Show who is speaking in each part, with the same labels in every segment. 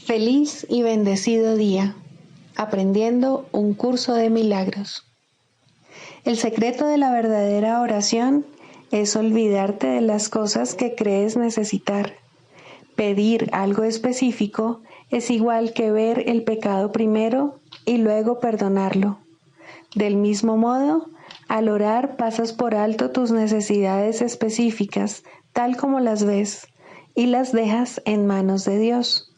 Speaker 1: Feliz y bendecido día, aprendiendo un curso de milagros. El secreto de la verdadera oración es olvidarte de las cosas que crees necesitar. Pedir algo específico es igual que ver el pecado primero y luego perdonarlo. Del mismo modo, al orar pasas por alto tus necesidades específicas, tal como las ves, y las dejas en manos de Dios.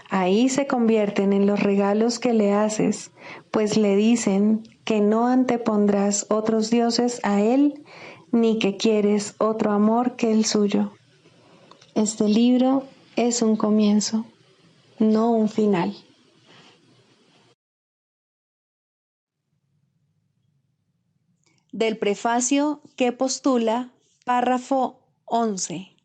Speaker 1: Ahí se convierten en los regalos que le haces, pues le dicen que no antepondrás otros dioses a Él, ni que quieres otro amor que el suyo. Este libro es un comienzo, no un final. Del prefacio que postula, párrafo 11.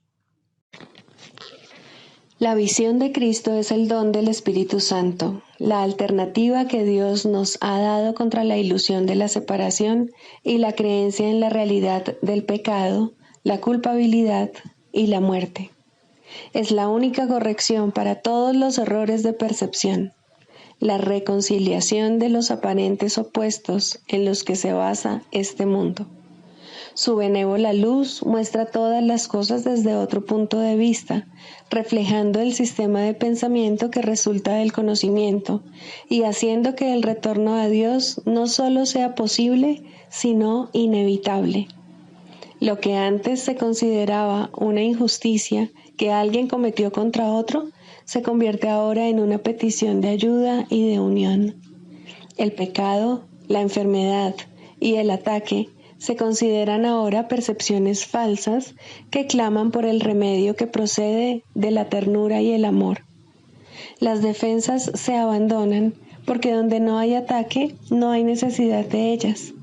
Speaker 1: La visión de Cristo es el don del Espíritu Santo, la alternativa que Dios nos ha dado contra la ilusión de la separación y la creencia en la realidad del pecado, la culpabilidad y la muerte. Es la única corrección para todos los errores de percepción, la reconciliación de los aparentes opuestos en los que se basa este mundo. Su benévola luz muestra todas las cosas desde otro punto de vista, reflejando el sistema de pensamiento que resulta del conocimiento y haciendo que el retorno a Dios no solo sea posible, sino inevitable. Lo que antes se consideraba una injusticia que alguien cometió contra otro, se convierte ahora en una petición de ayuda y de unión. El pecado, la enfermedad y el ataque se consideran ahora percepciones falsas que claman por el remedio que procede de la ternura y el amor. Las defensas se abandonan porque donde no hay ataque no hay necesidad de ellas.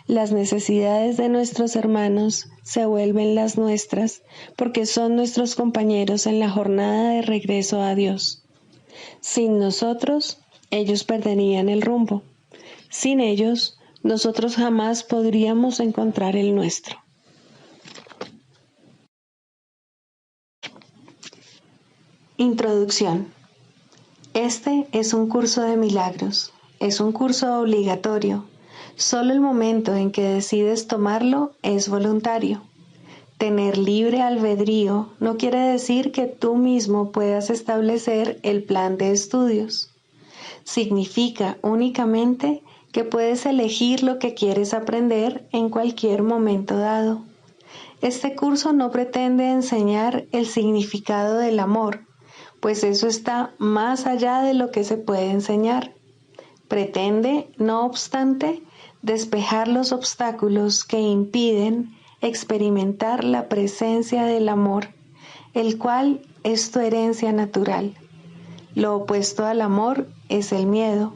Speaker 1: Las necesidades de nuestros hermanos se vuelven las nuestras porque son nuestros compañeros en la jornada de regreso a Dios. Sin nosotros, ellos perderían el rumbo. Sin ellos, nosotros jamás podríamos encontrar el nuestro. Introducción. Este es un curso de milagros. Es un curso obligatorio. Solo el momento en que decides tomarlo es voluntario. Tener libre albedrío no quiere decir que tú mismo puedas establecer el plan de estudios. Significa únicamente que puedes elegir lo que quieres aprender en cualquier momento dado. Este curso no pretende enseñar el significado del amor, pues eso está más allá de lo que se puede enseñar. Pretende, no obstante, despejar los obstáculos que impiden experimentar la presencia del amor, el cual es tu herencia natural. Lo opuesto al amor es el miedo,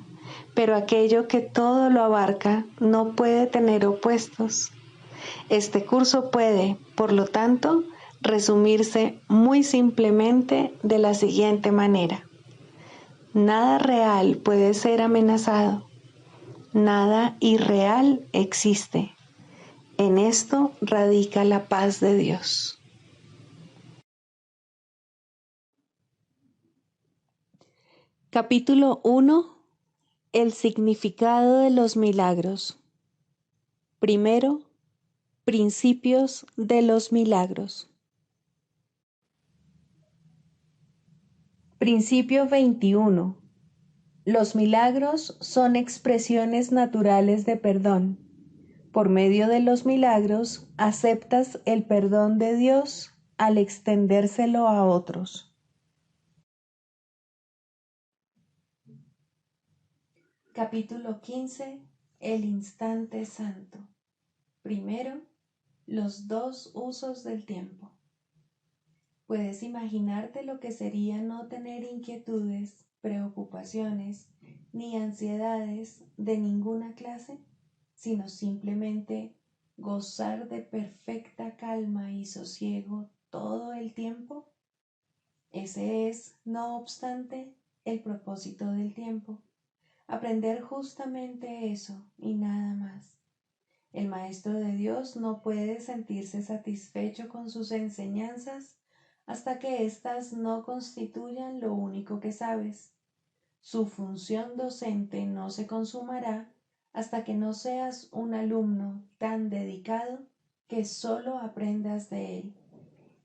Speaker 1: pero aquello que todo lo abarca no puede tener opuestos. Este curso puede, por lo tanto, resumirse muy simplemente de la siguiente manera. Nada real puede ser amenazado. Nada irreal existe. En esto radica la paz de Dios. Capítulo 1. El significado de los milagros. Primero, principios de los milagros. Principio 21. Los milagros son expresiones naturales de perdón. Por medio de los milagros aceptas el perdón de Dios al extendérselo a otros. Capítulo 15. El instante santo. Primero, los dos usos del tiempo. ¿Puedes imaginarte lo que sería no tener inquietudes, preocupaciones ni ansiedades de ninguna clase, sino simplemente gozar de perfecta calma y sosiego todo el tiempo? Ese es, no obstante, el propósito del tiempo. Aprender justamente eso y nada más. El Maestro de Dios no puede sentirse satisfecho con sus enseñanzas hasta que éstas no constituyan lo único que sabes. Su función docente no se consumará hasta que no seas un alumno tan dedicado que solo aprendas de él.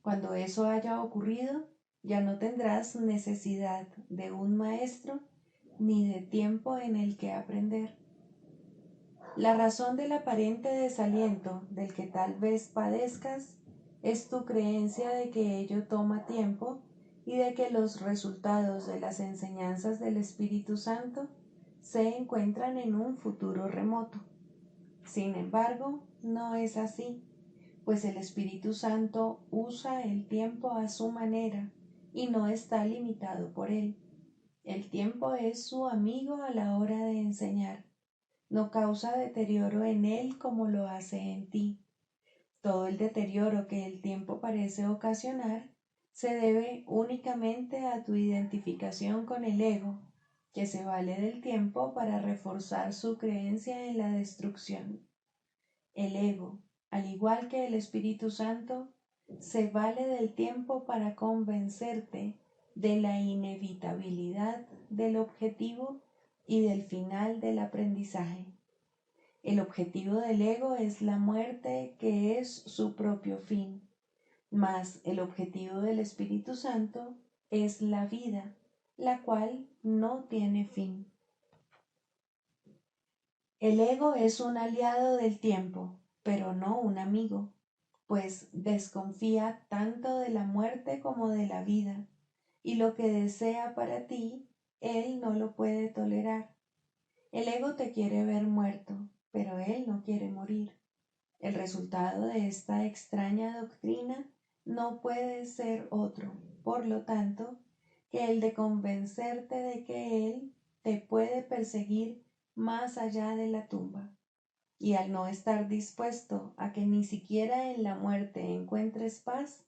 Speaker 1: Cuando eso haya ocurrido, ya no tendrás necesidad de un maestro ni de tiempo en el que aprender. La razón del aparente desaliento del que tal vez padezcas es tu creencia de que ello toma tiempo y de que los resultados de las enseñanzas del Espíritu Santo se encuentran en un futuro remoto. Sin embargo, no es así, pues el Espíritu Santo usa el tiempo a su manera y no está limitado por él. El tiempo es su amigo a la hora de enseñar. No causa deterioro en él como lo hace en ti. Todo el deterioro que el tiempo parece ocasionar se debe únicamente a tu identificación con el ego, que se vale del tiempo para reforzar su creencia en la destrucción. El ego, al igual que el Espíritu Santo, se vale del tiempo para convencerte de la inevitabilidad del objetivo y del final del aprendizaje. El objetivo del ego es la muerte, que es su propio fin, mas el objetivo del Espíritu Santo es la vida, la cual no tiene fin. El ego es un aliado del tiempo, pero no un amigo, pues desconfía tanto de la muerte como de la vida, y lo que desea para ti, él no lo puede tolerar. El ego te quiere ver muerto, pero él no quiere morir. El resultado de esta extraña doctrina no puede ser otro, por lo tanto, que el de convencerte de que él te puede perseguir más allá de la tumba. Y al no estar dispuesto a que ni siquiera en la muerte encuentres paz,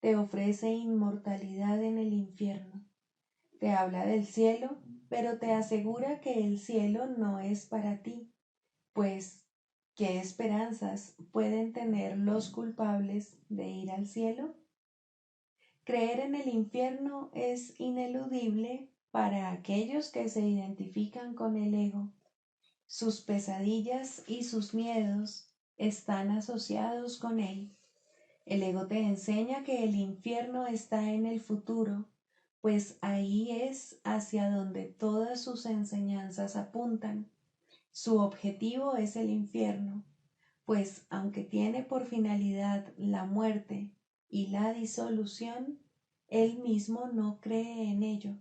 Speaker 1: te ofrece inmortalidad en el infierno. Te habla del cielo, pero te asegura que el cielo no es para ti, pues ¿qué esperanzas pueden tener los culpables de ir al cielo? Creer en el infierno es ineludible para aquellos que se identifican con el ego. Sus pesadillas y sus miedos están asociados con él. El ego te enseña que el infierno está en el futuro, pues ahí es hacia donde todas sus enseñanzas apuntan. Su objetivo es el infierno, pues aunque tiene por finalidad la muerte y la disolución, él mismo no cree en ello.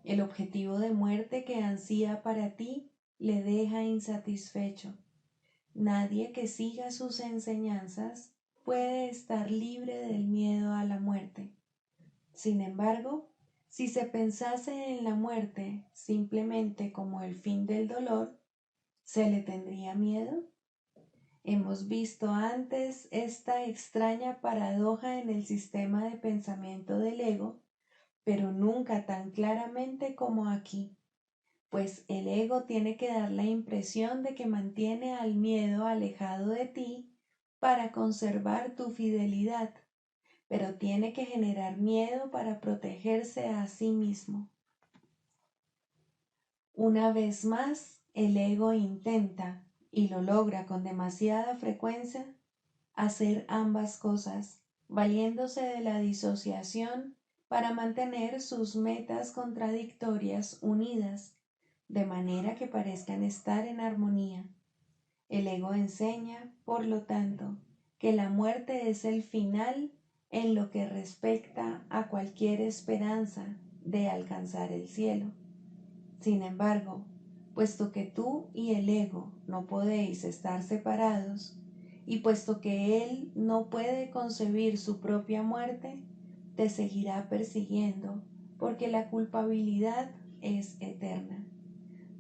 Speaker 1: El objetivo de muerte que ansía para ti le deja insatisfecho. Nadie que siga sus enseñanzas puede estar libre del miedo a la muerte. Sin embargo, si se pensase en la muerte simplemente como el fin del dolor, ¿se le tendría miedo? Hemos visto antes esta extraña paradoja en el sistema de pensamiento del ego, pero nunca tan claramente como aquí, pues el ego tiene que dar la impresión de que mantiene al miedo alejado de ti para conservar tu fidelidad, pero tiene que generar miedo para protegerse a sí mismo. Una vez más, el ego intenta, y lo logra con demasiada frecuencia, hacer ambas cosas, valiéndose de la disociación para mantener sus metas contradictorias unidas, de manera que parezcan estar en armonía. El ego enseña, por lo tanto, que la muerte es el final en lo que respecta a cualquier esperanza de alcanzar el cielo. Sin embargo, puesto que tú y el ego no podéis estar separados, y puesto que él no puede concebir su propia muerte, te seguirá persiguiendo, porque la culpabilidad es eterna.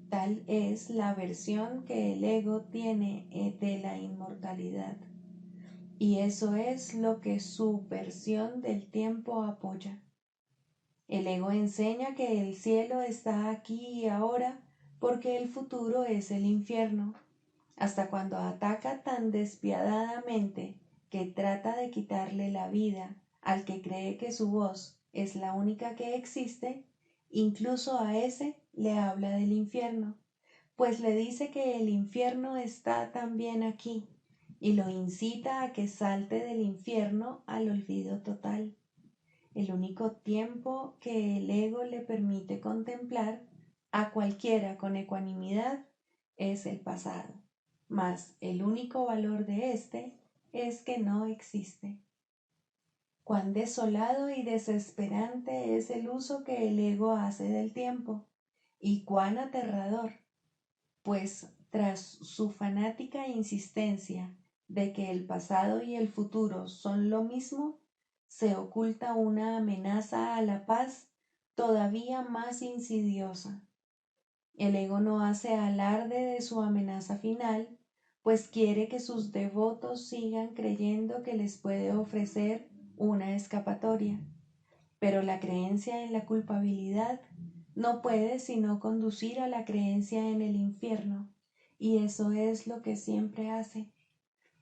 Speaker 1: Tal es la aversión que el ego tiene de la inmortalidad, y eso es lo que su versión del tiempo apoya. El ego enseña que el cielo está aquí y ahora porque el futuro es el infierno, hasta cuando ataca tan despiadadamente que trata de quitarle la vida Al que cree que su voz es la única que existe, incluso a ese le habla del infierno, pues le dice que el infierno está también aquí y lo incita a que salte del infierno al olvido total. El único tiempo que el ego le permite contemplar a cualquiera con ecuanimidad es el pasado, mas el único valor de éste es que no existe. Cuán desolado y desesperante es el uso que el ego hace del tiempo, y cuán aterrador, pues tras su fanática insistencia de que el pasado y el futuro son lo mismo, se oculta una amenaza a la paz todavía más insidiosa. El ego no hace alarde de su amenaza final, pues quiere que sus devotos sigan creyendo que les puede ofrecer una escapatoria. Pero la creencia en la culpabilidad no puede sino conducir a la creencia en el infierno, y eso es lo que siempre hace.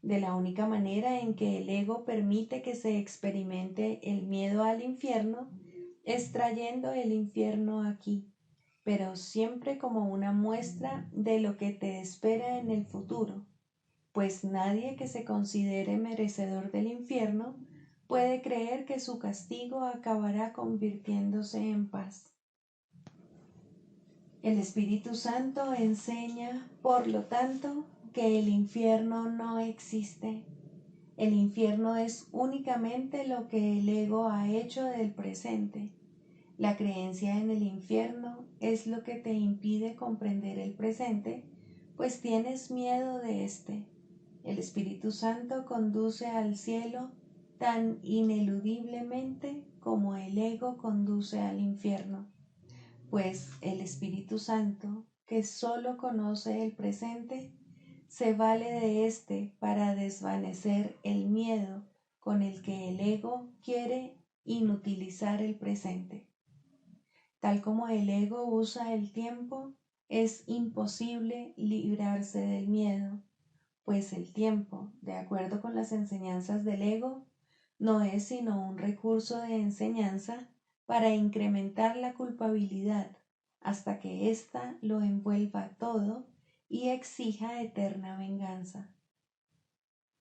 Speaker 1: De la única manera en que el ego permite que se experimente el miedo al infierno es trayendo el infierno aquí, pero siempre como una muestra de lo que te espera en el futuro, pues nadie que se considere merecedor del infierno puede creer que su castigo acabará convirtiéndose en paz. El Espíritu Santo enseña, por lo tanto, que el infierno no existe. El infierno es únicamente lo que el ego ha hecho del presente. La creencia en el infierno es lo que te impide comprender el presente, pues tienes miedo de éste. El Espíritu Santo conduce al cielo tan ineludiblemente como el ego conduce al infierno, pues el Espíritu Santo, que sólo conoce el presente, se vale de éste para desvanecer el miedo con el que el ego quiere inutilizar el presente. Tal como el ego usa el tiempo, es imposible librarse del miedo, pues el tiempo, de acuerdo con las enseñanzas del ego, no es sino un recurso de enseñanza para incrementar la culpabilidad hasta que ésta lo envuelva todo y exija eterna venganza.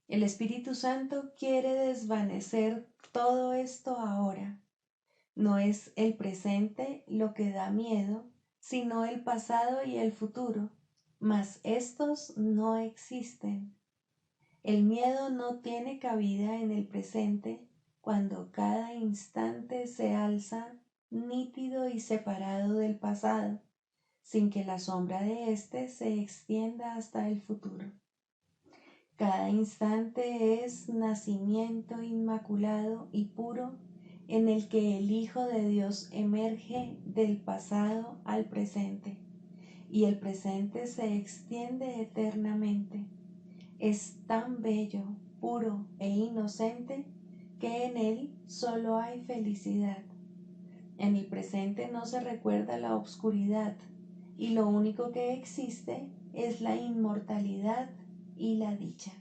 Speaker 1: El Espíritu Santo quiere desvanecer todo esto ahora. No es el presente lo que da miedo, sino el pasado y el futuro, mas estos no existen. El miedo no tiene cabida en el presente cuando cada instante se alza nítido y separado del pasado, sin que la sombra de éste se extienda hasta el futuro. Cada instante es nacimiento inmaculado y puro en el que el Hijo de Dios emerge del pasado al presente, y el presente se extiende eternamente. Es tan bello, puro e inocente que en él solo hay felicidad. En el presente no se recuerda la obscuridad y lo único que existe es la inmortalidad y la dicha.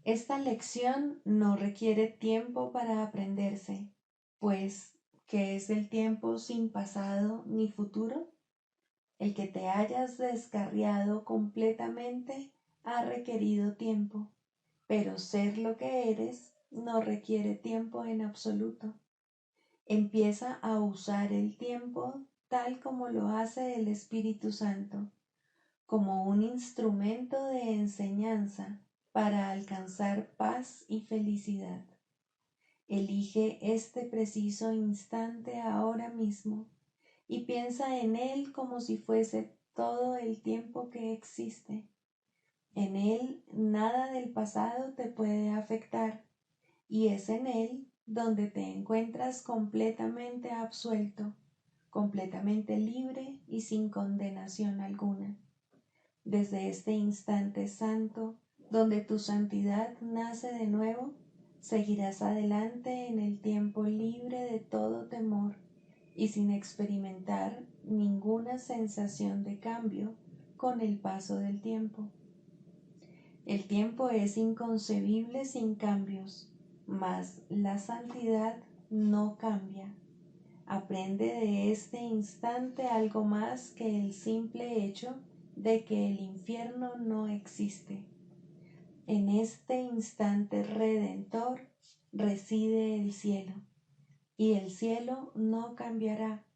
Speaker 1: Esta lección no requiere tiempo para aprenderse, pues ¿qué es el tiempo sin pasado ni futuro? El que te hayas descarriado completamente ha requerido tiempo, pero ser lo que eres no requiere tiempo en absoluto. Empieza a usar el tiempo tal como lo hace el Espíritu Santo, como un instrumento de enseñanza para alcanzar paz y felicidad. Elige este preciso instante ahora mismo y piensa en él como si fuese todo el tiempo que existe. En él nada del pasado te puede afectar y es en él donde te encuentras completamente absuelto, completamente libre y sin condenación alguna. Desde este instante santo, donde tu santidad nace de nuevo, seguirás adelante en el tiempo libre de todo temor y sin experimentar ninguna sensación de cambio con el paso del tiempo. El tiempo es inconcebible sin cambios, mas la santidad no cambia. Aprende de este instante algo más que el simple hecho de que el infierno no existe. En este instante redentor reside el cielo, y el cielo no cambiará,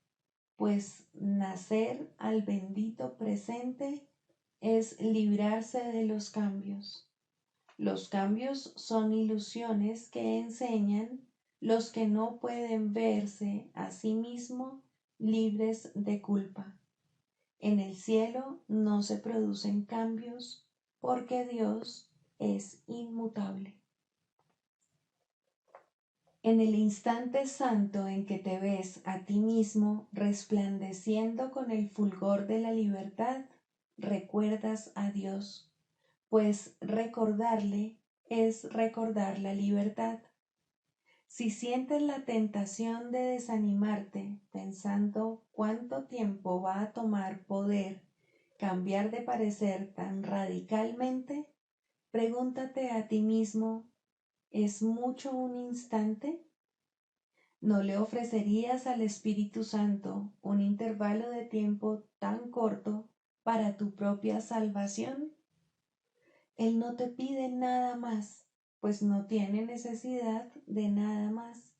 Speaker 1: pues nacer al bendito presente es librarse de los cambios. Los cambios son ilusiones que enseñan los que no pueden verse a sí mismos libres de culpa. En el cielo no se producen cambios porque Dios es inmutable. En el instante santo en que te ves a ti mismo resplandeciendo con el fulgor de la libertad, recuerdas a Dios, pues recordarle es recordar la libertad. Si sientes la tentación de desanimarte pensando cuánto tiempo va a tomar poder cambiar de parecer tan radicalmente, pregúntate a ti mismo, ¿es mucho un instante? ¿No le ofrecerías al Espíritu Santo un intervalo de tiempo tan corto para tu propia salvación? Él no te pide nada más, pues no tiene necesidad de nada más.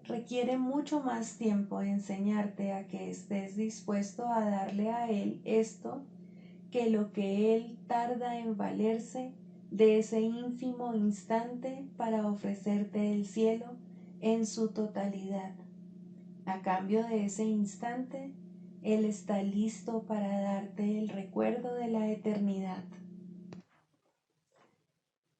Speaker 1: Requiere mucho más tiempo enseñarte a que estés dispuesto a darle a Él esto que lo que Él tarda en valerse de ese ínfimo instante para ofrecerte el cielo en su totalidad. A cambio de ese instante, Él está listo para darte el recuerdo de la eternidad.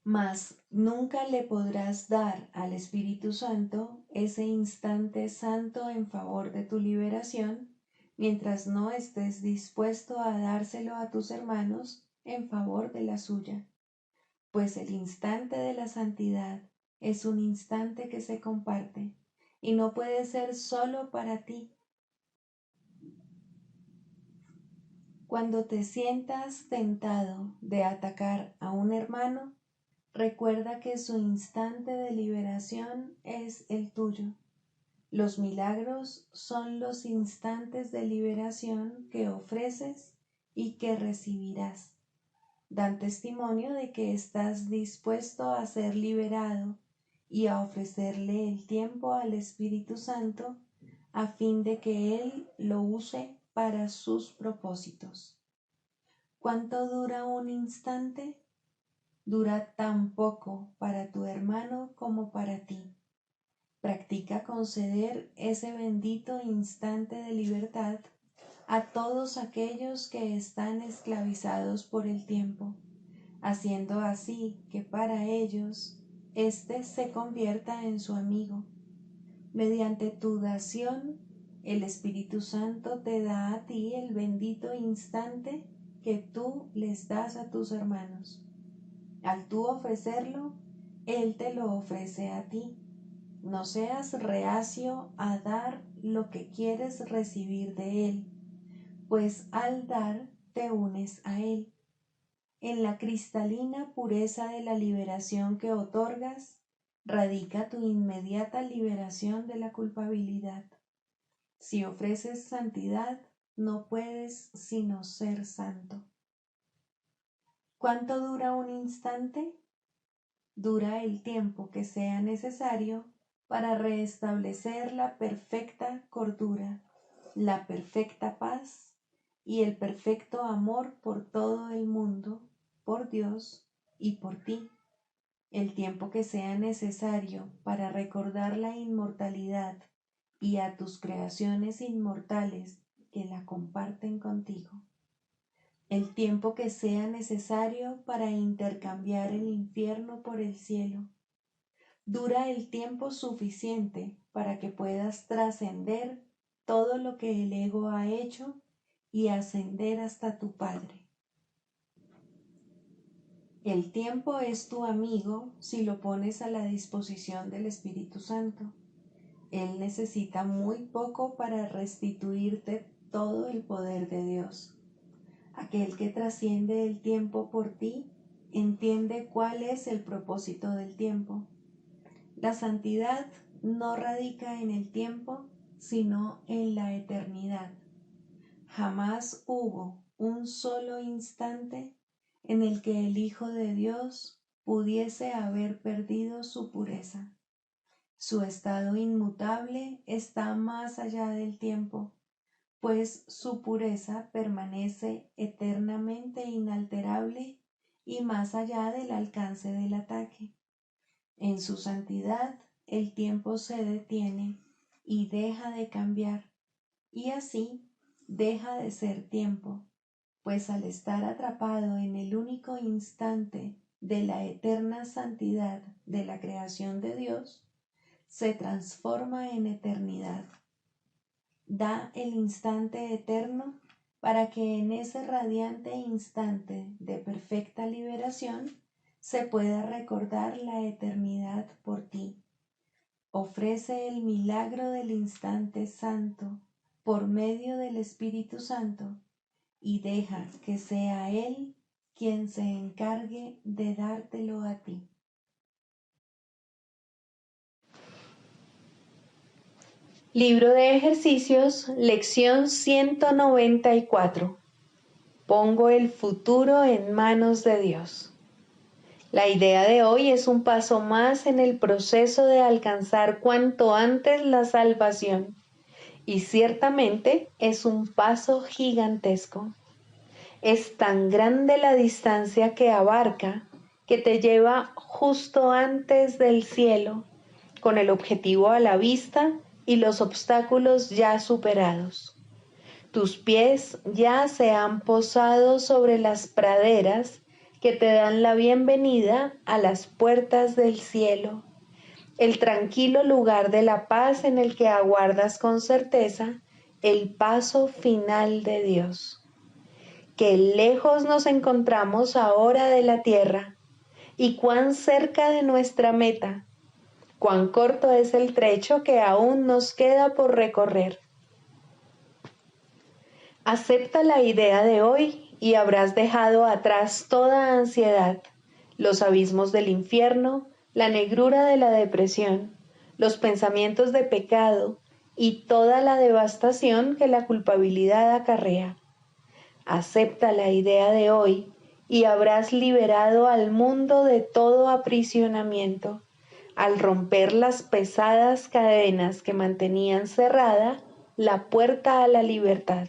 Speaker 1: Mas nunca le podrás dar al Espíritu Santo ese instante santo en favor de tu liberación, mientras no estés dispuesto a dárselo a tus hermanos en favor de la suya, pues el instante de la santidad es un instante que se comparte y no puede ser solo para ti. Cuando te sientas tentado de atacar a un hermano, recuerda que su instante de liberación es el tuyo. Los milagros son los instantes de liberación que ofreces y que recibirás. Dan testimonio de que estás dispuesto a ser liberado y a ofrecerle el tiempo al Espíritu Santo a fin de que Él lo use para sus propósitos. ¿Cuánto dura un instante? Dura tan poco para tu hermano como para ti. Practica conceder ese bendito instante de libertad a todos aquellos que están esclavizados por el tiempo, haciendo así que para ellos éste se convierta en su amigo. Mediante tu dación, el Espíritu Santo te da a ti el bendito instante que tú les das a tus hermanos. Al tú ofrecerlo, Él te lo ofrece a ti. No seas reacio a dar lo que quieres recibir de Él, pues al dar te unes a Él. En la cristalina pureza de la liberación que otorgas, radica tu inmediata liberación de la culpabilidad. Si ofreces santidad, no puedes sino ser santo. ¿Cuánto dura un instante? Dura el tiempo que sea necesario para restablecer la perfecta cordura, la perfecta paz y el perfecto amor por todo el mundo, por Dios y por ti. El tiempo que sea necesario para recordar la inmortalidad y a tus creaciones inmortales que la comparten contigo. El tiempo que sea necesario para intercambiar el infierno por el cielo. Dura el tiempo suficiente para que puedas trascender todo lo que el ego ha hecho y ascender hasta tu Padre. El tiempo es tu amigo si lo pones a la disposición del Espíritu Santo. Él necesita muy poco para restituirte todo el poder de Dios. Aquel que trasciende el tiempo por ti entiende cuál es el propósito del tiempo. La santidad no radica en el tiempo, sino en la eternidad. Jamás hubo un solo instante en el que el Hijo de Dios pudiese haber perdido su pureza. Su estado inmutable está más allá del tiempo, pues su pureza permanece eternamente inalterable y más allá del alcance del ataque. En su santidad, el tiempo se detiene y deja de cambiar, y así deja de ser tiempo, pues al estar atrapado en el único instante de la eterna santidad de la creación de Dios, se transforma en eternidad. Da el instante eterno para que en ese radiante instante de perfecta liberación se pueda recordar la eternidad por ti. Ofrece el milagro del instante santo por medio del Espíritu Santo y deja que sea Él quien se encargue de dártelo a ti. Libro de ejercicios, lección 194. Pongo el futuro en manos de Dios. La idea de hoy es un paso más en el proceso de alcanzar cuanto antes la salvación, y ciertamente es un paso gigantesco. Es tan grande la distancia que abarca que te lleva justo antes del cielo, con el objetivo a la vista y los obstáculos ya superados. Tus pies ya se han posado sobre las praderas que te dan la bienvenida a las puertas del cielo, el tranquilo lugar de la paz en el que aguardas con certeza el paso final de Dios. Qué lejos nos encontramos ahora de la tierra y cuán cerca de nuestra meta. Cuán corto es el trecho que aún nos queda por recorrer. Acepta la idea de hoy y habrás dejado atrás toda ansiedad, los abismos del infierno, la negrura de la depresión, los pensamientos de pecado y toda la devastación que la culpabilidad acarrea. Acepta la idea de hoy y habrás liberado al mundo de todo aprisionamiento, al romper las pesadas cadenas que mantenían cerrada la puerta a la libertad.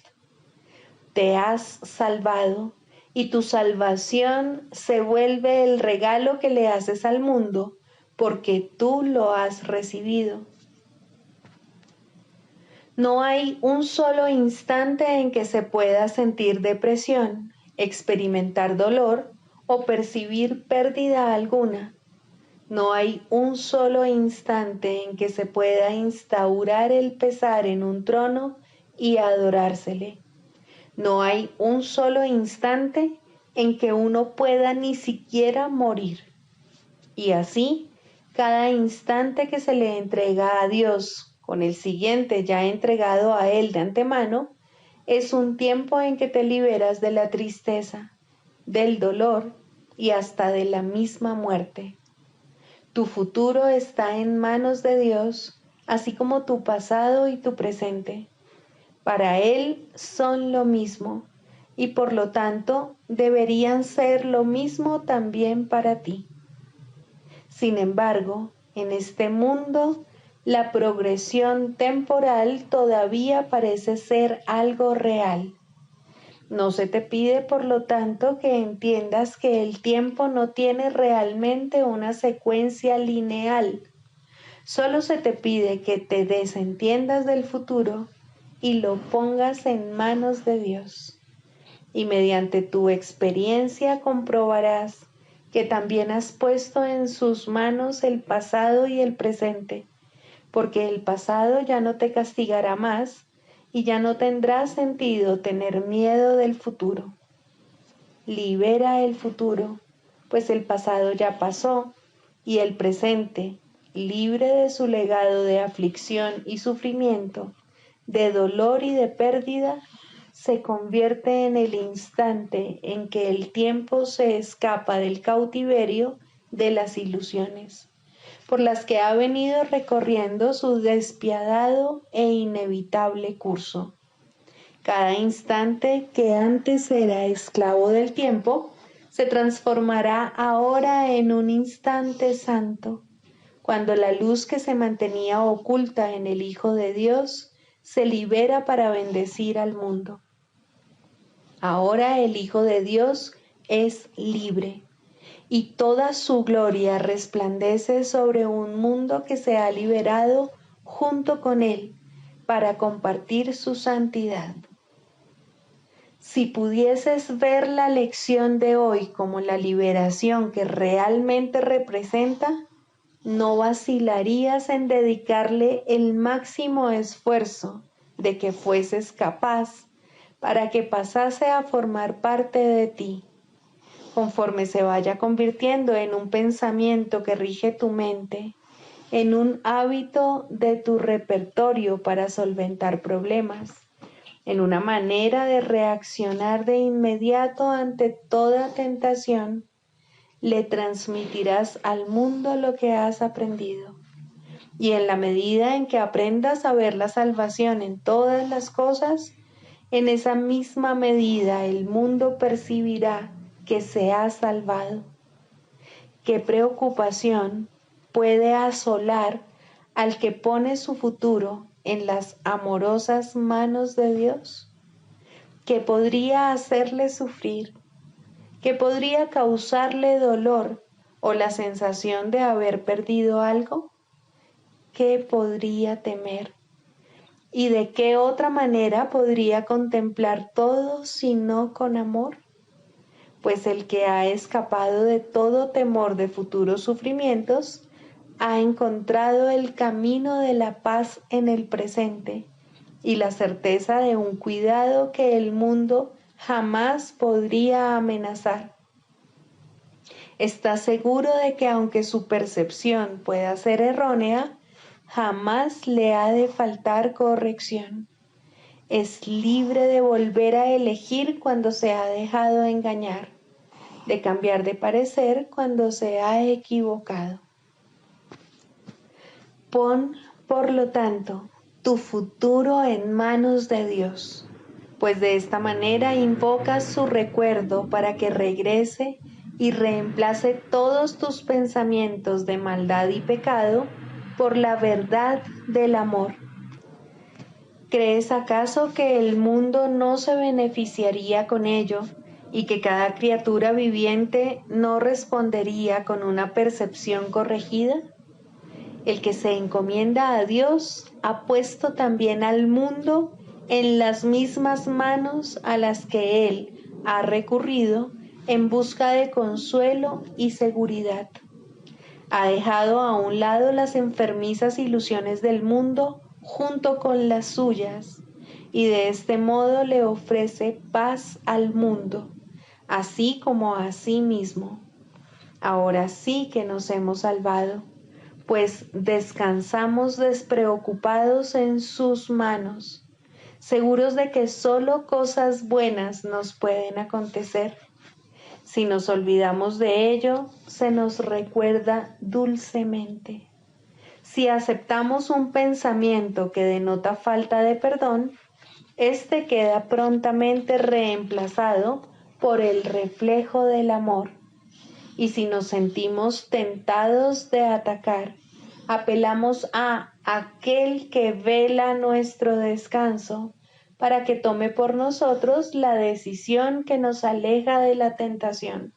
Speaker 1: Te has salvado y tu salvación se vuelve el regalo que le haces al mundo porque tú lo has recibido. No hay un solo instante en que se pueda sentir depresión, experimentar dolor o percibir pérdida alguna. No hay un solo instante en que se pueda instaurar el pesar en un trono y adorársele. No hay un solo instante en que uno pueda ni siquiera morir. Y así, cada instante que se le entrega a Dios con el siguiente ya entregado a Él de antemano, es un tiempo en que te liberas de la tristeza, del dolor y hasta de la misma muerte. Tu futuro está en manos de Dios, así como tu pasado y tu presente. Para Él son lo mismo y por lo tanto deberían ser lo mismo también para ti. Sin embargo, en este mundo, la progresión temporal todavía parece ser algo real. No se te pide, por lo tanto, que entiendas que el tiempo no tiene realmente una secuencia lineal. Solo se te pide que te desentiendas del futuro y lo pongas en manos de Dios. Y mediante tu experiencia comprobarás que también has puesto en sus manos el pasado y el presente, porque el pasado ya no te castigará más y ya no tendrá sentido tener miedo del futuro. Libera el futuro, pues el pasado ya pasó y el presente, libre de su legado de aflicción y sufrimiento, de dolor y de pérdida, se convierte en el instante en que el tiempo se escapa del cautiverio de las ilusiones, por las que ha venido recorriendo su despiadado e inevitable curso. Cada instante que antes era esclavo del tiempo, se transformará ahora en un instante santo, cuando la luz que se mantenía oculta en el Hijo de Dios se libera para bendecir al mundo. Ahora el Hijo de Dios es libre y toda su gloria resplandece sobre un mundo que se ha liberado junto con él para compartir su santidad. Si pudieses ver la lección de hoy como la liberación que realmente representa, no vacilarías en dedicarle el máximo esfuerzo de que fueses capaz para que pasase a formar parte de ti, conforme se vaya convirtiendo en un pensamiento que rige tu mente, en un hábito de tu repertorio para solventar problemas, en una manera de reaccionar de inmediato ante toda tentación. Le transmitirás al mundo lo que has aprendido. Y en la medida en que aprendas a ver la salvación en todas las cosas, en esa misma medida el mundo percibirá que se ha salvado. ¿Qué preocupación puede asolar al que pone su futuro en las amorosas manos de Dios? ¿Qué podría hacerle sufrir? ¿Qué podría causarle dolor o la sensación de haber perdido algo? ¿Qué podría temer? ¿Y de qué otra manera podría contemplar todo sino con amor? Pues el que ha escapado de todo temor de futuros sufrimientos, ha encontrado el camino de la paz en el presente y la certeza de un cuidado que el mundo jamás podría amenazar. Está seguro de que aunque su percepción pueda ser errónea, jamás le ha de faltar corrección. Es libre de volver a elegir cuando se ha dejado engañar, de cambiar de parecer cuando se ha equivocado. Pon, por lo tanto, tu futuro en manos de Dios, pues de esta manera invocas su recuerdo para que regrese y reemplace todos tus pensamientos de maldad y pecado por la verdad del amor. ¿Crees acaso que el mundo no se beneficiaría con ello y que cada criatura viviente no respondería con una percepción corregida? El que se encomienda a Dios ha puesto también al mundo en las mismas manos a las que Él ha recurrido en busca de consuelo y seguridad. Ha dejado a un lado las enfermizas ilusiones del mundo junto con las suyas, y de este modo le ofrece paz al mundo, así como a sí mismo. Ahora sí que nos hemos salvado, pues descansamos despreocupados en sus manos, seguros de que solo cosas buenas nos pueden acontecer. Si nos olvidamos de ello, se nos recuerda dulcemente. Si aceptamos un pensamiento que denota falta de perdón, éste queda prontamente reemplazado por el reflejo del amor. Y si nos sentimos tentados de atacar, apelamos a aquel que vela nuestro descanso para que tome por nosotros la decisión que nos aleja de la tentación.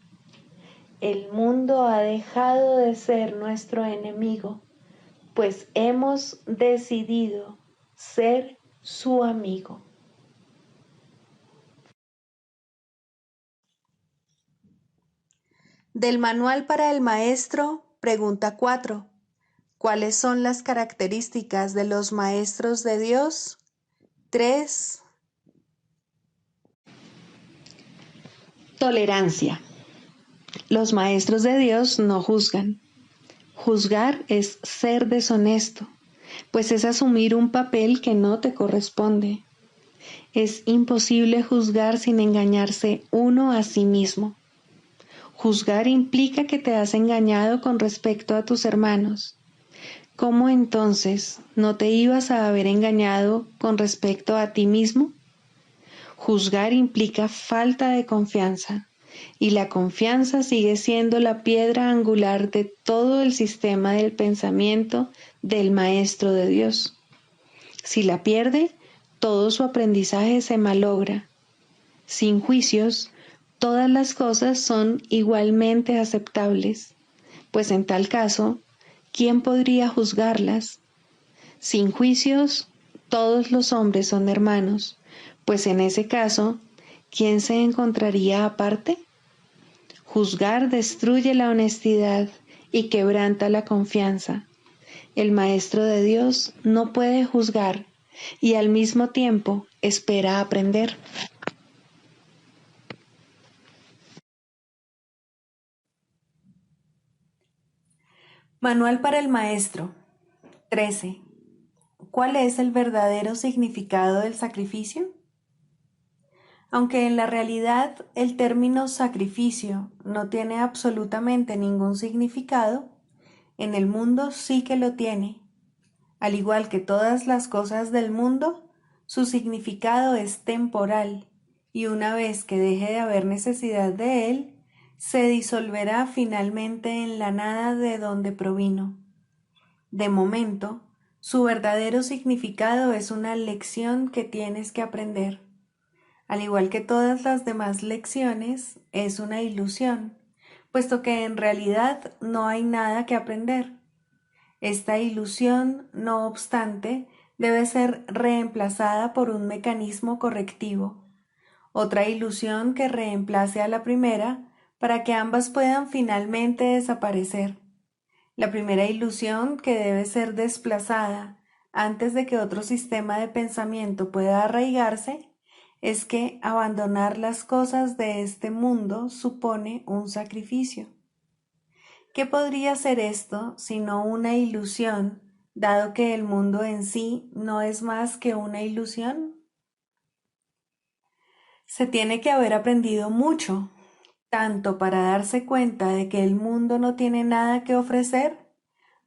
Speaker 1: El mundo ha dejado de ser nuestro enemigo, pues hemos decidido ser su amigo. Del Manual para el Maestro, pregunta 4. ¿Cuáles son las características de los maestros de Dios? 3. Tolerancia. Los maestros de Dios no juzgan. Juzgar es ser deshonesto, pues es asumir un papel que no te corresponde. Es imposible juzgar sin engañarse uno a sí mismo. Juzgar implica que te has engañado con respecto a tus hermanos. ¿Cómo entonces no te ibas a haber engañado con respecto a ti mismo? Juzgar implica falta de confianza, y la confianza sigue siendo la piedra angular de todo el sistema del pensamiento del Maestro de Dios. Si la pierde, todo su aprendizaje se malogra. Sin juicios, todas las cosas son igualmente aceptables, pues en tal caso, ¿quién podría juzgarlas? Sin juicios, todos los hombres son hermanos, pues en ese caso, ¿quién se encontraría aparte? Juzgar destruye la honestidad y quebranta la confianza. El Maestro de Dios no puede juzgar y al mismo tiempo espera aprender.
Speaker 2: Manual para el Maestro. 13. ¿Cuál es el verdadero significado del sacrificio? Aunque en la realidad el término sacrificio no tiene absolutamente ningún significado, en el mundo sí que lo tiene. Al igual que todas las cosas del mundo, su significado es temporal, y una vez que deje de haber necesidad de él, se disolverá finalmente en la nada de donde provino. De momento, su verdadero significado es una lección que tienes que aprender. Al igual que todas las demás lecciones, es una ilusión, puesto que en realidad no hay nada que aprender. Esta ilusión, no obstante, debe ser reemplazada por un mecanismo correctivo, otra ilusión que reemplace a la primera para que ambas puedan finalmente desaparecer. La primera ilusión que debe ser desplazada antes de que otro sistema de pensamiento pueda arraigarse es que abandonar las cosas de este mundo supone un sacrificio. ¿Qué podría ser esto sino una ilusión, dado que el mundo en sí no es más que una ilusión? Se tiene que haber aprendido mucho, tanto para darse cuenta de que el mundo no tiene nada que ofrecer,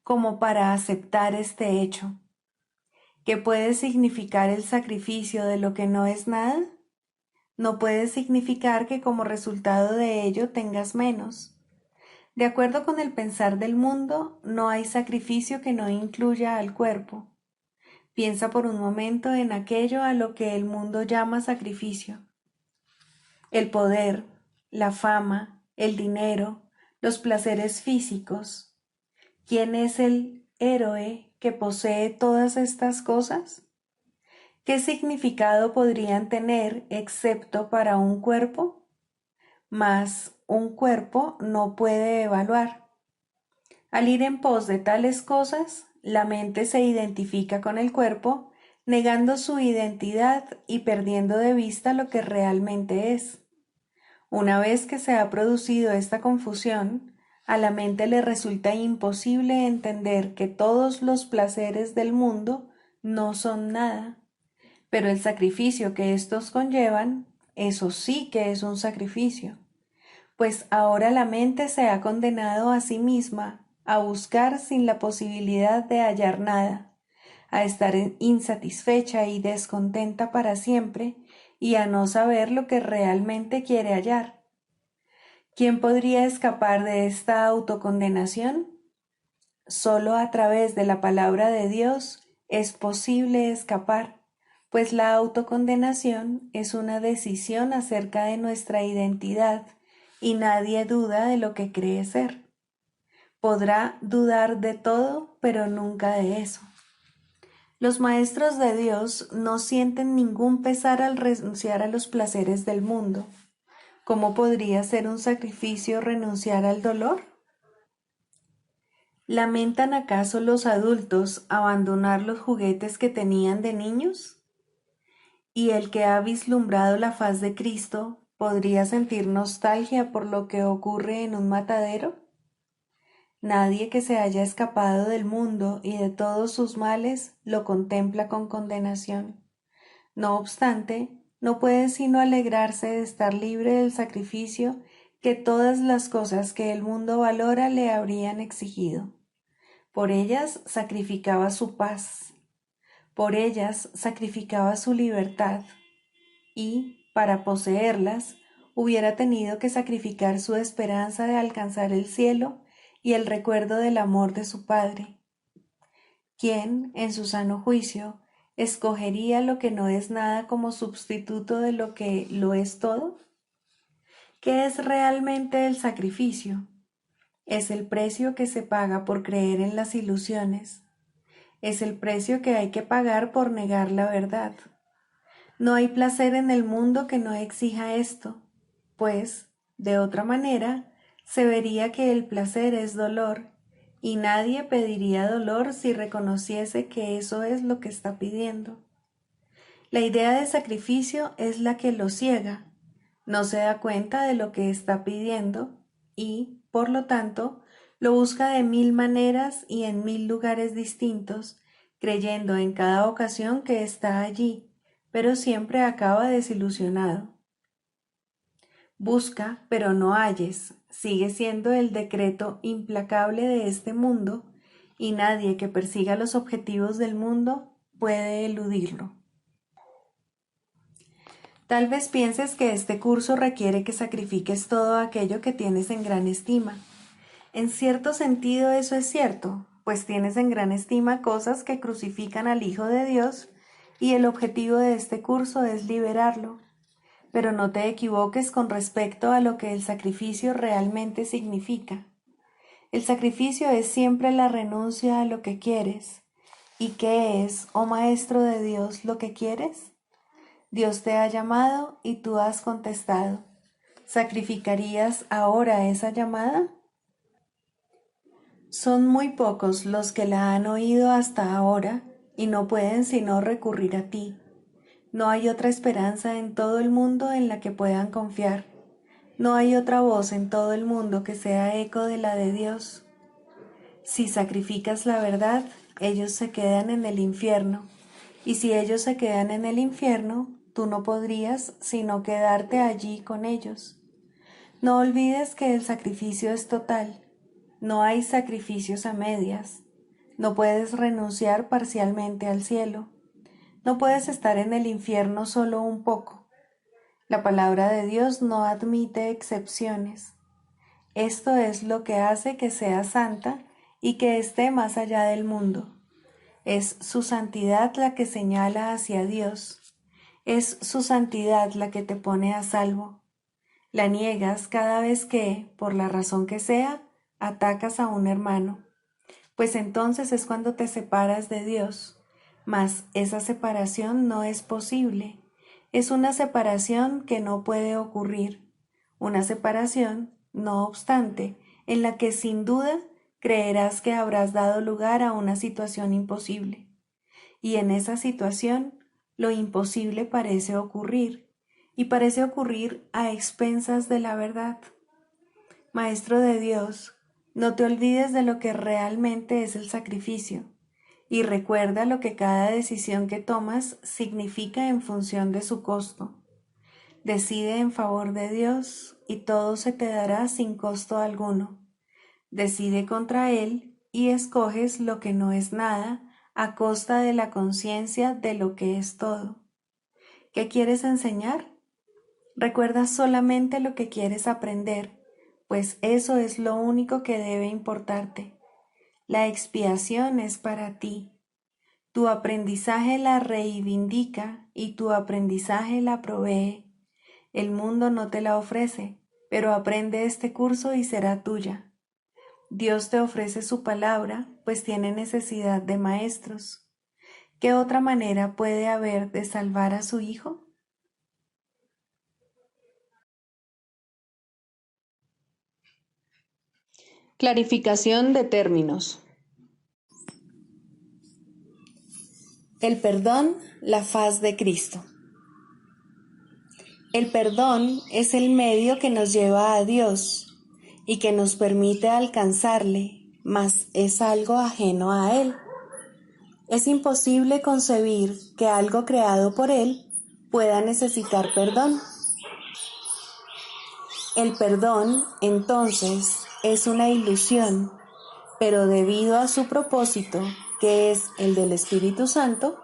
Speaker 2: como para aceptar este hecho. ¿Qué puede significar el sacrificio de lo que no es nada? No puede significar que como resultado de ello tengas menos. De acuerdo con el pensar del mundo, no hay sacrificio que no incluya al cuerpo. Piensa por un momento en aquello a lo que el mundo llama sacrificio. El poder, la fama, el dinero, los placeres físicos. ¿Quién es el héroe que posee todas estas cosas? ¿Qué significado podrían tener excepto para un cuerpo? Mas un cuerpo no puede evaluar. Al ir en pos de tales cosas, la mente se identifica con el cuerpo, negando su identidad y perdiendo de vista lo que realmente es. Una vez que se ha producido esta confusión, a la mente le resulta imposible entender que todos los placeres del mundo no son nada, pero el sacrificio que estos conllevan, eso sí que es un sacrificio, pues ahora la mente se ha condenado a sí misma a buscar sin la posibilidad de hallar nada, a estar insatisfecha y descontenta para siempre y a no saber lo que realmente quiere hallar. ¿Quién podría escapar de esta autocondenación? Solo a través de la palabra de Dios es posible escapar, pues la autocondenación es una decisión acerca de nuestra identidad y nadie duda de lo que cree ser. Podrá dudar de todo, pero nunca de eso. Los maestros de Dios no sienten ningún pesar al renunciar a los placeres del mundo. ¿Cómo podría ser un sacrificio renunciar al dolor? ¿Lamentan acaso los adultos abandonar los juguetes que tenían de niños? ¿Y el que ha vislumbrado la faz de Cristo podría sentir nostalgia por lo que ocurre en un matadero? Nadie que se haya escapado del mundo y de todos sus males lo contempla con condenación. No obstante, no puede sino alegrarse de estar libre del sacrificio que todas las cosas que el mundo valora le habrían exigido. Por ellas sacrificaba su paz, por ellas sacrificaba su libertad, y, para poseerlas, hubiera tenido que sacrificar su esperanza de alcanzar el cielo y el recuerdo del amor de su Padre. ¿Quién, en su sano juicio, escogería lo que no es nada como sustituto de lo que lo es todo? ¿Qué es realmente el sacrificio? Es el precio que se paga por creer en las ilusiones. Es el precio que hay que pagar por negar la verdad. No hay placer en el mundo que no exija esto, pues, de otra manera, se vería que el placer es dolor, y nadie pediría dolor si reconociese que eso es lo que está pidiendo. La idea de sacrificio es la que lo ciega, no se da cuenta de lo que está pidiendo y, por lo tanto, lo busca de 1000 maneras y en 1000 lugares distintos, creyendo en cada ocasión que está allí, pero siempre acaba desilusionado. Busca, pero no halles, sigue siendo el decreto implacable de este mundo, y nadie que persiga los objetivos del mundo puede eludirlo. Tal vez pienses que este curso requiere que sacrifiques todo aquello que tienes en gran estima. En cierto sentido eso es cierto, pues tienes en gran estima cosas que crucifican al Hijo de Dios, y el objetivo de este curso es liberarlo. Pero no te equivoques con respecto a lo que el sacrificio realmente significa. El sacrificio es siempre la renuncia a lo que quieres. ¿Y qué es, oh Maestro de Dios, lo que quieres? Dios te ha llamado y tú has contestado. ¿Sacrificarías ahora esa llamada? Son muy pocos los que la han oído hasta ahora y no pueden sino recurrir a ti. No hay otra esperanza en todo el mundo en la que puedan confiar. No hay otra voz en todo el mundo que sea eco de la de Dios. Si sacrificas la verdad, ellos se quedan en el infierno. Y si ellos se quedan en el infierno, tú no podrías sino quedarte allí con ellos. No olvides que el sacrificio es total. No hay sacrificios a medias. No puedes renunciar parcialmente al cielo. No puedes estar en el infierno solo un poco. La palabra de Dios no admite excepciones. Esto es lo que hace que sea santa y que esté más allá del mundo. Es su santidad la que señala hacia Dios. Es su santidad la que te pone a salvo. La niegas cada vez que, por la razón que sea, atacas a un hermano, pues entonces es cuando te separas de Dios. Mas esa separación no es posible. Es una separación que no puede ocurrir. Una separación, no obstante, en la que sin duda creerás que habrás dado lugar a una situación imposible. Y en esa situación, lo imposible parece ocurrir, y parece ocurrir a expensas de la verdad. Maestro de Dios, no te olvides de lo que realmente es el sacrificio, y recuerda lo que cada decisión que tomas significa en función de su costo. Decide en favor de Dios y todo se te dará sin costo alguno. Decide contra Él y escoges lo que no es nada a costa de la conciencia de lo que es todo. ¿Qué quieres enseñar? Recuerda solamente lo que quieres aprender, pues eso es lo único que debe importarte. La expiación es para ti. Tu aprendizaje la reivindica y tu aprendizaje la provee. El mundo no te la ofrece, pero aprende este curso y será tuya. Dios te ofrece su palabra, pues tiene necesidad de maestros. ¿Qué otra manera puede haber de salvar a su Hijo?
Speaker 1: Clarificación de términos.
Speaker 2: El perdón, la faz de Cristo. El perdón es el medio que nos lleva a Dios y que nos permite alcanzarle, mas es algo ajeno a Él. Es imposible concebir que algo creado por Él pueda necesitar perdón. El perdón, entonces, es una ilusión, pero debido a su propósito, que es el del Espíritu Santo,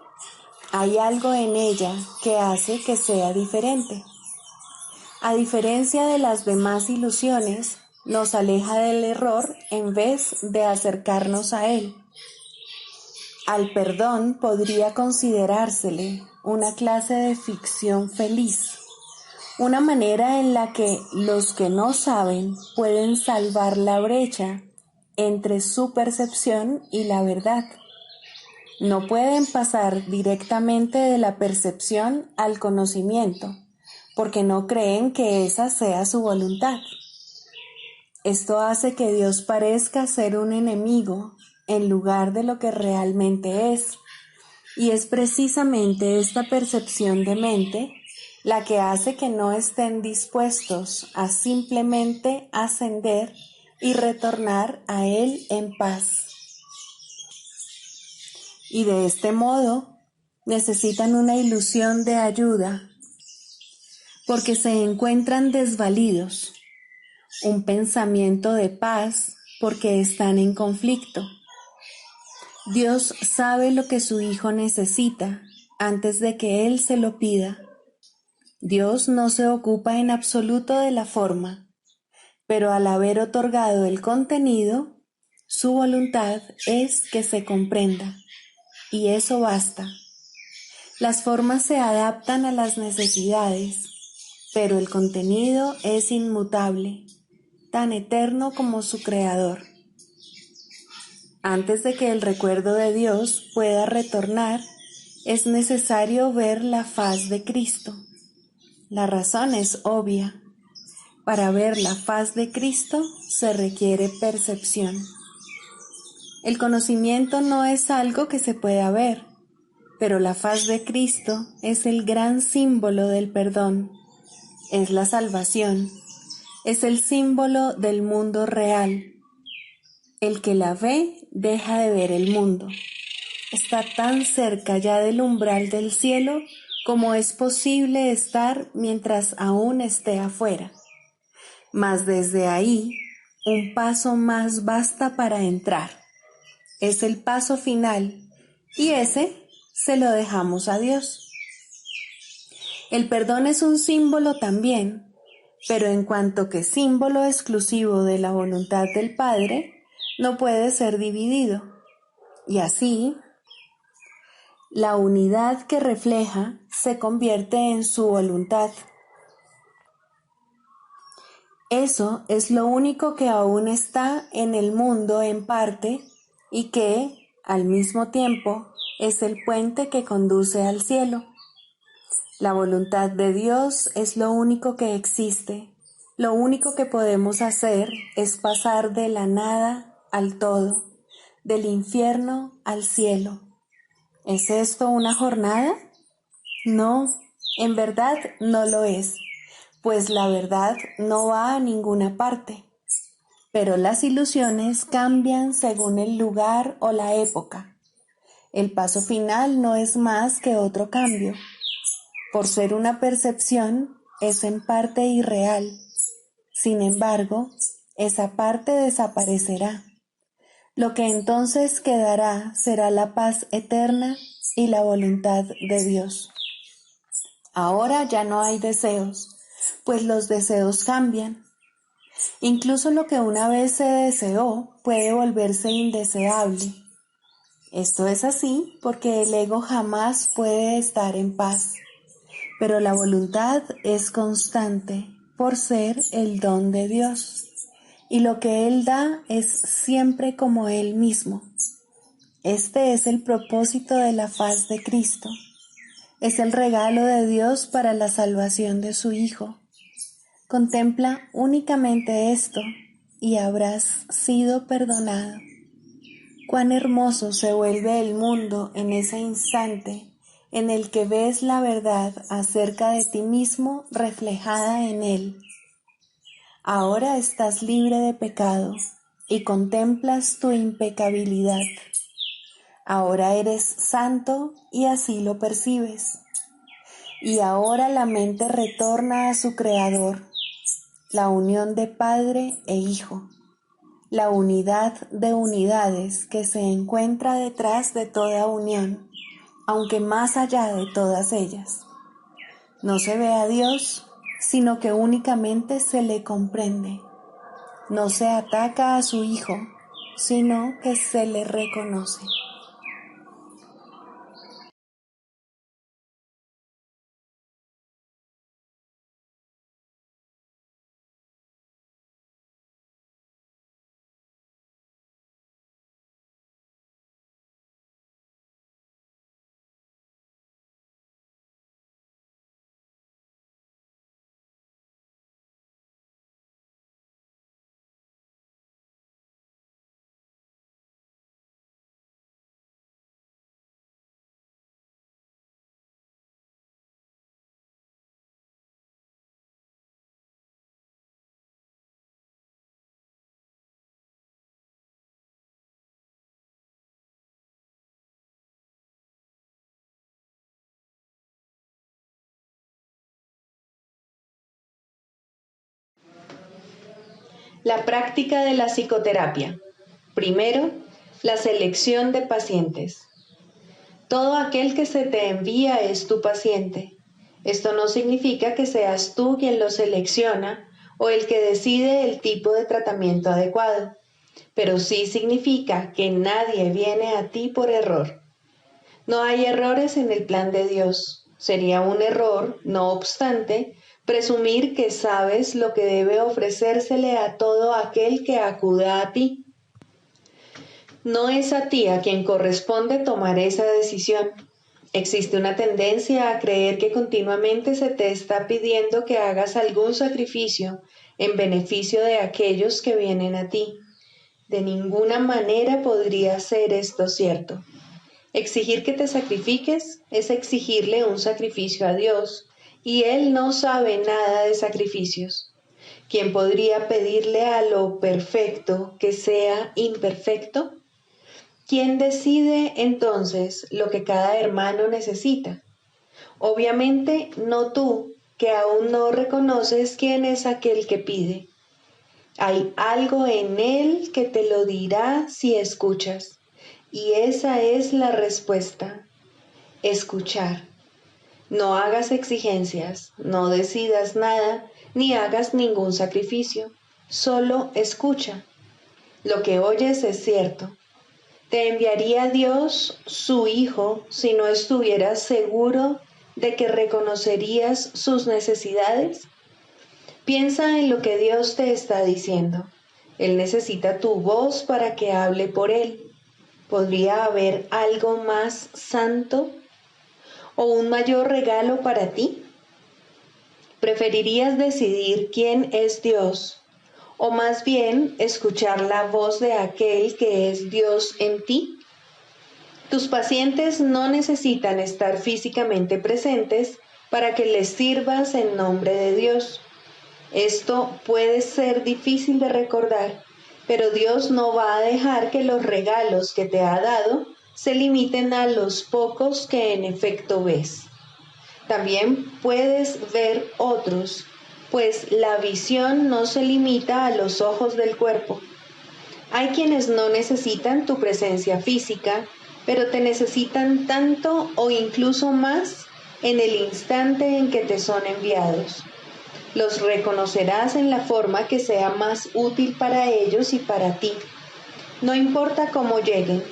Speaker 2: hay algo en ella que hace que sea diferente. A diferencia de las demás ilusiones, nos aleja del error en vez de acercarnos a él. Al perdón podría considerársele una clase de ficción feliz, una manera en la que los que no saben pueden salvar la brecha entre su percepción y la verdad. No pueden pasar directamente de la percepción al conocimiento, porque no creen que esa sea su voluntad. Esto hace que Dios parezca ser un enemigo en lugar de lo que realmente es, y es precisamente esta percepción de mente la que hace que no estén dispuestos a simplemente ascender y retornar a Él en paz. Y de este modo necesitan una ilusión de ayuda, porque se encuentran desvalidos, un pensamiento de paz porque están en conflicto. Dios sabe lo que su Hijo necesita antes de que Él se lo pida. Dios no se ocupa en absoluto de la forma, pero al haber otorgado el contenido, su voluntad es que se comprenda, y eso basta. Las formas se adaptan a las necesidades, pero el contenido es inmutable, tan eterno como su creador. Antes de que el recuerdo de Dios pueda retornar, es necesario ver la faz de Cristo. La razón es obvia. Para ver la faz de Cristo se requiere percepción. El conocimiento no es algo que se pueda ver, pero la faz de Cristo es el gran símbolo del perdón, es la salvación, es el símbolo del mundo real. El que la ve deja de ver el mundo. Está tan cerca ya del umbral del cielo como es posible estar mientras aún esté afuera. Mas desde ahí, un paso más basta para entrar. Es el paso final, y ese se lo dejamos a Dios. El perdón es un símbolo también, pero en cuanto que símbolo exclusivo de la voluntad del Padre, no puede ser dividido. Y así, la unidad que refleja se convierte en su voluntad. Eso es lo único que aún está en el mundo en parte y que, al mismo tiempo, es el puente que conduce al cielo. La voluntad de Dios es lo único que existe. Lo único que podemos hacer es pasar de la nada al todo, del infierno al cielo. ¿Es esto una jornada? No, en verdad no lo es, pues la verdad no va a ninguna parte. Pero las ilusiones cambian según el lugar o la época. El paso final no es más que otro cambio. Por ser una percepción, es en parte irreal. Sin embargo, esa parte desaparecerá. Lo que entonces quedará será la paz eterna y la voluntad de Dios. Ahora ya no hay deseos, pues los deseos cambian. Incluso lo que una vez se deseó puede volverse indeseable. Esto es así porque el ego jamás puede estar en paz, pero la voluntad es constante por ser el don de Dios, y lo que Él da es siempre como Él mismo. Este es el propósito de la faz de Cristo. Es el regalo de Dios para la salvación de su Hijo. Contempla únicamente esto y habrás sido perdonado. Cuán hermoso se vuelve el mundo en ese instante en el que ves la verdad acerca de ti mismo reflejada en él. Ahora estás libre de pecado y contemplas tu impecabilidad. Ahora eres santo y así lo percibes. Y ahora la mente retorna a su Creador, la unión de Padre e Hijo, la unidad de unidades que se encuentra detrás de toda unión, aunque más allá de todas ellas. No se ve a Dios, sino que únicamente se le comprende. No se ataca a su Hijo, sino que se le reconoce.
Speaker 1: La práctica de la psicoterapia. Primero, la selección de pacientes. Todo aquel que se te envía es tu paciente. Esto no significa que seas tú quien lo selecciona o el que decide el tipo de tratamiento adecuado, pero sí significa que nadie viene a ti por error. No hay errores en el plan de Dios. Sería un error, no obstante, presumir que sabes lo que debe ofrecérsele a todo aquel que acuda a ti. No es a ti a quien corresponde tomar esa decisión. Existe una tendencia a creer que continuamente se te está pidiendo que hagas algún sacrificio en beneficio de aquellos que vienen a ti. De ninguna manera podría ser esto cierto. Exigir que te sacrifiques es exigirle un sacrificio a Dios, y Él no sabe nada de sacrificios. ¿Quién podría pedirle a lo perfecto que sea imperfecto? ¿Quién decide entonces lo que cada hermano necesita? Obviamente no tú, que aún no reconoces quién es aquel que pide. Hay algo en él que te lo dirá si escuchas. Y esa es la respuesta: escuchar. No hagas exigencias, no decidas nada, ni hagas ningún sacrificio. Solo escucha. Lo que oyes es cierto. ¿Te enviaría Dios su Hijo si no estuvieras seguro de que reconocerías sus necesidades? Piensa en lo que Dios te está diciendo. Él necesita tu voz para que hable por Él. ¿Podría haber algo más santo o un mayor regalo para ti? ¿Preferirías decidir quién es Dios o más bien escuchar la voz de aquel que es Dios en ti? Tus pacientes no necesitan estar físicamente presentes para que les sirvas en nombre de Dios. Esto puede ser difícil de recordar, pero Dios no va a dejar que los regalos que te ha dado se limiten a los pocos que en efecto ves. También puedes ver otros, pues la visión no se limita a los ojos del cuerpo. Hay quienes no necesitan tu presencia física, pero te necesitan tanto o incluso más en el instante en que te son enviados. Los reconocerás en la forma que sea más útil para ellos y para ti. No importa cómo lleguen,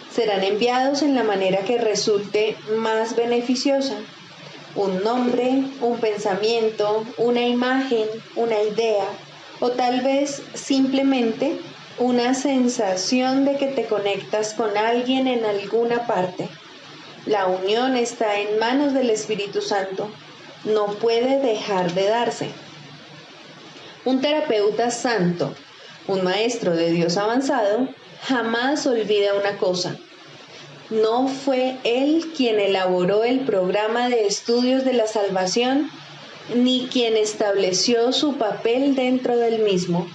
Speaker 1: serán enviados en la manera que resulte más beneficiosa. Un nombre, un pensamiento, una imagen, una idea, o tal vez simplemente una sensación de que te conectas con alguien en alguna parte. La unión está en manos del Espíritu Santo. No puede dejar de darse. Un terapeuta santo, un maestro de Dios avanzado, jamás olvida una cosa. No fue él quien elaboró el programa de estudios de la salvación, ni quien estableció su papel dentro del mismo.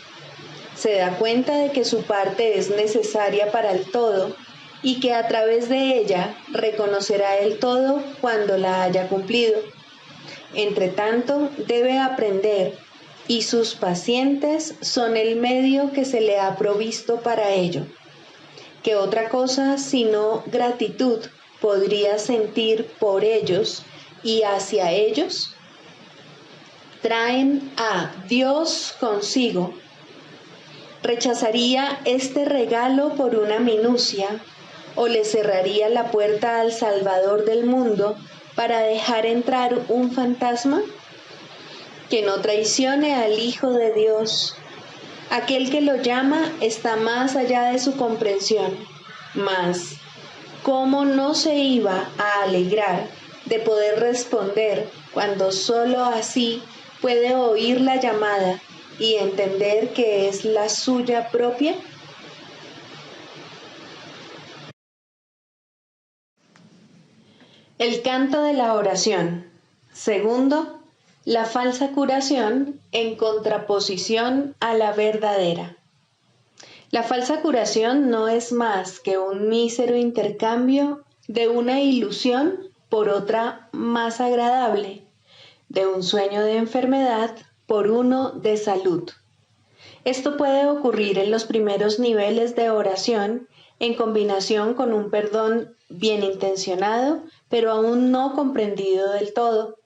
Speaker 1: Se da cuenta de que su parte es necesaria para el todo, y que a través de ella reconocerá el todo cuando la haya cumplido. Entre tanto, debe aprender, y sus pacientes son el medio que se le ha provisto para ello. ¿Qué otra cosa sino gratitud podría sentir por ellos y hacia ellos? Traen a Dios consigo. ¿Rechazaría este regalo por una minucia o le cerraría la puerta al Salvador del mundo para dejar entrar un fantasma? Que no traicione al Hijo de Dios. Aquel que lo llama está más allá de su comprensión, mas ¿cómo no se iba a alegrar de poder responder cuando sólo así puede oír la llamada y entender que es la suya propia? El canto de la oración. Segundo, la falsa curación en contraposición a la verdadera. La falsa curación no es más que un mísero intercambio de una ilusión por otra más agradable, de un sueño de enfermedad por uno de salud. Esto puede ocurrir en los primeros niveles de oración en combinación con un perdón bien intencionado, pero aún no comprendido del todo.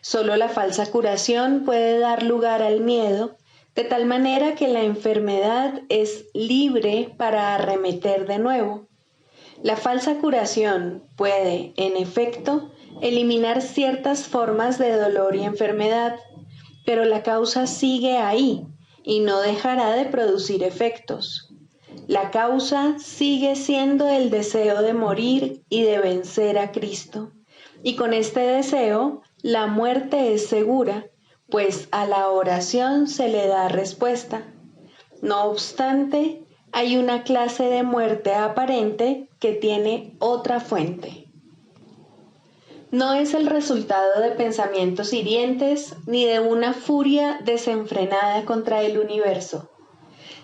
Speaker 1: Solo la falsa curación puede dar lugar al miedo, de tal manera que la enfermedad es libre para arremeter de nuevo. La falsa curación puede, en efecto, eliminar ciertas formas de dolor y enfermedad, pero la causa sigue ahí y no dejará de producir efectos. La causa sigue siendo el deseo de morir y de vencer a Cristo. Y con este deseo, la muerte es segura, pues a la oración se le da respuesta. No obstante, hay una clase de muerte aparente que tiene otra fuente. No es el resultado de pensamientos hirientes ni de una furia desenfrenada contra el universo.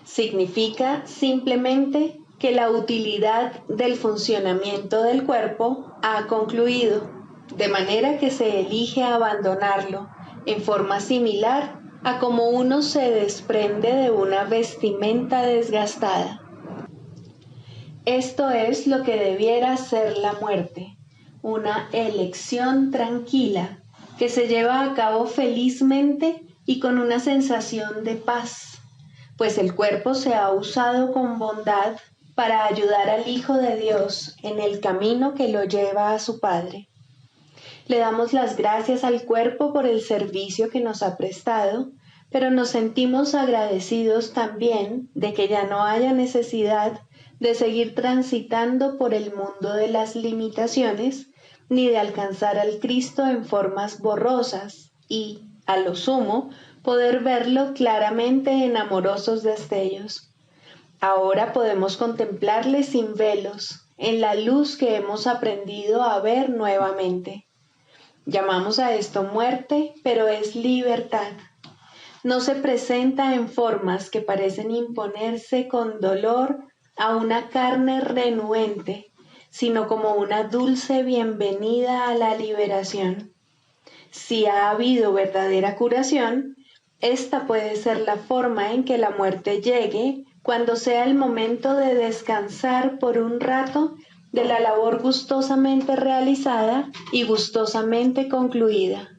Speaker 1: Significa simplemente que la utilidad del funcionamiento del cuerpo ha concluido, de manera que se elige abandonarlo en forma similar a como uno se desprende de una vestimenta desgastada. Esto es lo que debiera ser la muerte, una elección tranquila que se lleva a cabo felizmente y con una sensación de paz, pues el cuerpo se ha usado con bondad para ayudar al Hijo de Dios en el camino que lo lleva a su Padre. Le damos las gracias al cuerpo por el servicio que nos ha prestado, pero nos sentimos agradecidos también de que ya no haya necesidad de seguir transitando por el mundo de las limitaciones, ni de alcanzar al Cristo en formas borrosas y, a lo sumo, poder verlo claramente en amorosos destellos. Ahora podemos contemplarle sin velos, en la luz que hemos aprendido a ver nuevamente. Llamamos a esto muerte, pero es libertad. No se presenta en formas que parecen imponerse con dolor a una carne renuente, sino como una dulce bienvenida a la liberación. Si ha habido verdadera curación, esta puede ser la forma en que la muerte llegue cuando sea el momento de descansar por un rato de la labor gustosamente realizada y gustosamente concluida.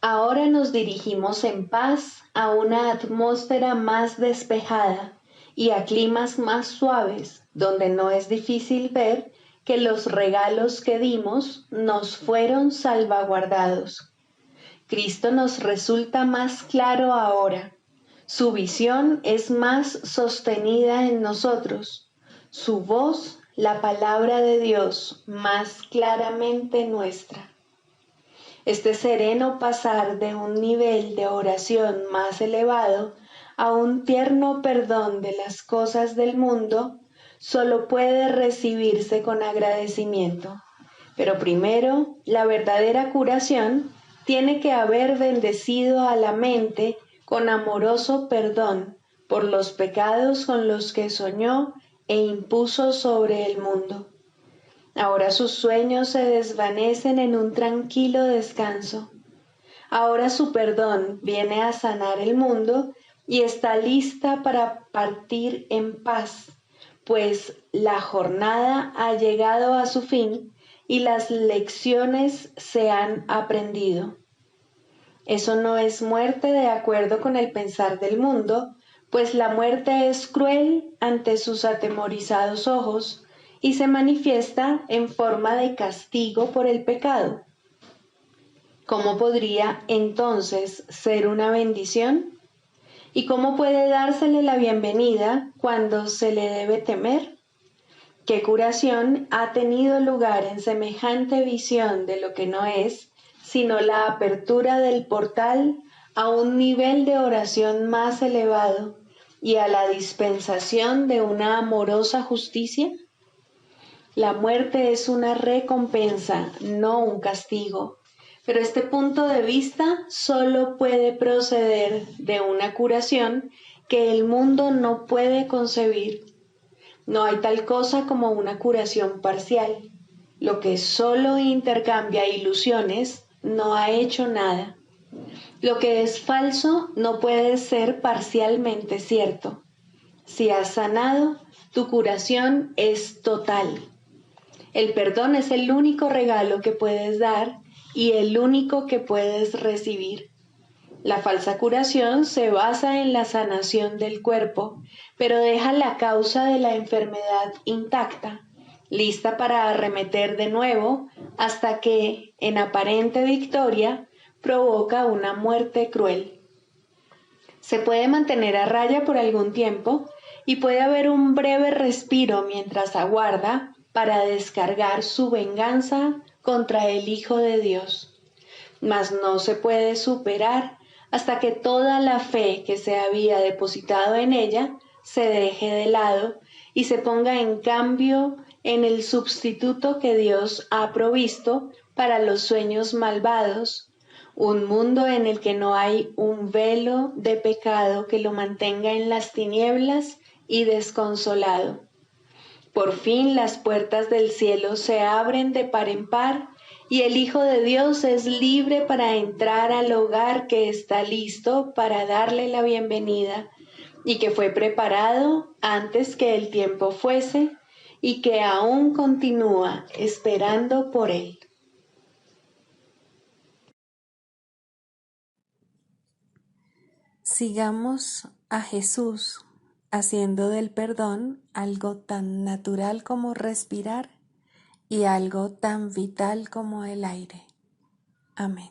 Speaker 1: Ahora nos dirigimos en paz a una atmósfera más despejada y a climas más suaves, donde no es difícil ver que los regalos que dimos nos fueron salvaguardados. Cristo nos resulta más claro ahora. Su visión es más sostenida en nosotros. Su voz, la palabra de Dios, más claramente nuestra. Este sereno pasar de un nivel de oración más elevado a un tierno perdón de las cosas del mundo solo puede recibirse con agradecimiento. Pero primero, la verdadera curación tiene que haber bendecido a la mente con amoroso perdón por los pecados con los que soñó e impuso sobre el mundo. Ahora sus sueños se desvanecen en un tranquilo descanso. Ahora su perdón viene a sanar el mundo y está lista para partir en paz, pues la jornada ha llegado a su fin y las lecciones se han aprendido. Eso no es muerte de acuerdo con el pensar del mundo, pues la muerte es cruel ante sus atemorizados ojos y se manifiesta en forma de castigo por el pecado. ¿Cómo podría entonces ser una bendición? ¿Y cómo puede dársele la bienvenida cuando se le debe temer? ¿Qué curación ha tenido lugar en semejante visión de lo que no es, sino la apertura del portal a un nivel de oración más elevado y a la dispensación de una amorosa justicia? La muerte es una recompensa, no un castigo, pero este punto de vista solo puede proceder de una curación que el mundo no puede concebir. No hay tal cosa como una curación parcial. Lo que solo intercambia ilusiones no ha hecho nada. Lo que es falso no puede ser parcialmente cierto. Si has sanado, tu curación es total. El perdón es el único regalo que puedes dar y el único que puedes recibir. La falsa curación se basa en la sanación del cuerpo, pero deja la causa de la enfermedad intacta, lista para arremeter de nuevo hasta que, en aparente victoria, provoca una muerte cruel. Se puede mantener a raya por algún tiempo y puede haber un breve respiro mientras aguarda para descargar su venganza contra el Hijo de Dios. Mas no se puede superar hasta que toda la fe que se había depositado en ella se deje de lado y se ponga en cambio en el sustituto que Dios ha provisto para los sueños malvados, un mundo en el que no hay un velo de pecado que lo mantenga en las tinieblas y desconsolado. Por fin las puertas del cielo se abren de par en par y el Hijo de Dios es libre para entrar al hogar que está listo para darle la bienvenida y que fue preparado antes que el tiempo fuese y que aún continúa esperando por él.
Speaker 2: Sigamos a Jesús haciendo del perdón algo tan natural como respirar y algo tan vital como el aire. Amén.